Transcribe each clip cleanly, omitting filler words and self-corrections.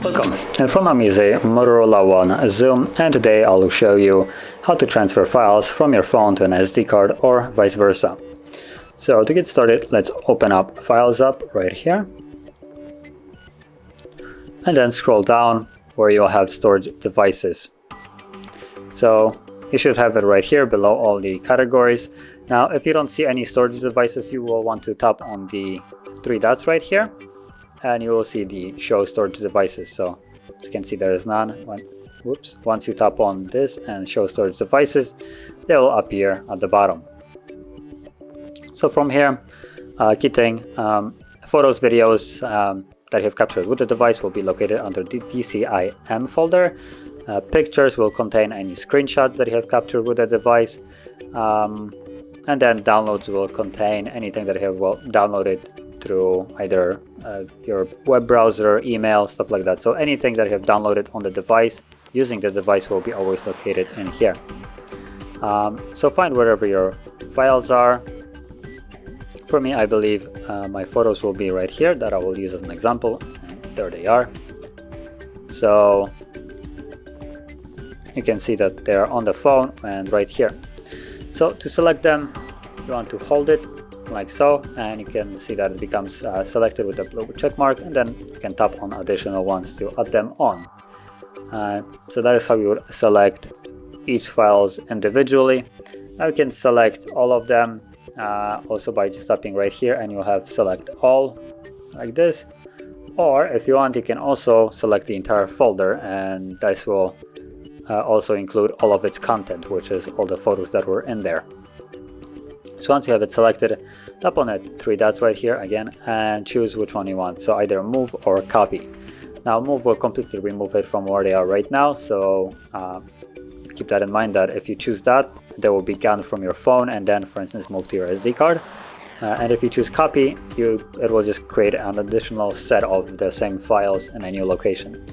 Welcome, in front of me is a Motorola One Zoom, and today I'll show you how to transfer files from your phone to an SD card or vice versa. So to get started, let's open up Files up right here, and then scroll down where you'll have storage devices. So you should have it right here below all the categories. Now if you don't see any storage devices, you will want to tap on the three dots right here, and you will see the show storage devices. So as you can see, there is none. Once you tap on this and show storage devices, they will appear at the bottom. So from here, key thing, photos, videos that you have captured with the device will be located under the DCIM folder. Pictures will contain any screenshots that you have captured with the device. And then downloads will contain anything that you have downloaded through either your web browser, email, stuff like that. So anything that you have downloaded on the device using the device will be always located in here. So find wherever your files are. For me, I believe my photos will be right here that I will use as an example. And there they are. So you can see that they are on the phone and right here. So to select them, you want to hold it like so, and you can see that it becomes selected with the blue check mark, and then you can tap on additional ones to add them on. So that is how you would select each files individually. Now you can select all of them also by just tapping right here, and you'll have select all like this. Or if you want, you can also select the entire folder, and this will also include all of its content, which is all the photos that were in there. So once you have it selected, tap on it, three dots right here again, and choose which one you want. So either move or copy. Now move will completely remove it from where they are right now. So keep that in mind, that if you choose that, they will be gone from your phone and then, for instance, move to your SD card. And if you choose copy, it will just create an additional set of the same files in a new location.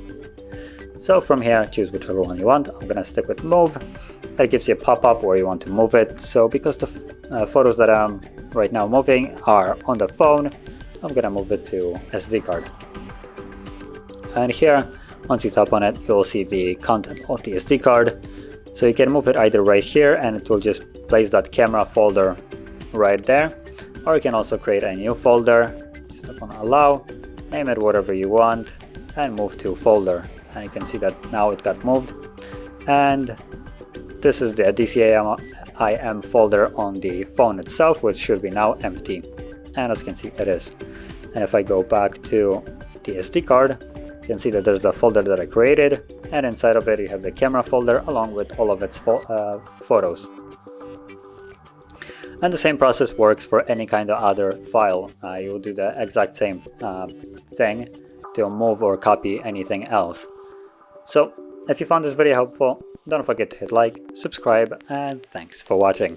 So from here, choose whichever one you want. I'm gonna stick with move. That gives you a pop-up where you want to move it. So because the photos that I'm right now moving are on the phone, I'm gonna move it to SD card. And here, once you tap on it, you'll see the content of the SD card. So you can move it either right here, and it will just place that camera folder right there. Or you can also create a new folder. Just tap on allow, name it whatever you want, and move to folder. And you can see that now it got moved. And this is the DCIM folder on the phone itself, which should be now empty. And as you can see, it is. And if I go back to the SD card, you can see that there's the folder that I created, and inside of it you have the camera folder along with all of its photos. And the same process works for any kind of other file. You will do the exact same thing to move or copy anything else. So if you found this video helpful, don't forget to hit like, subscribe, and thanks for watching.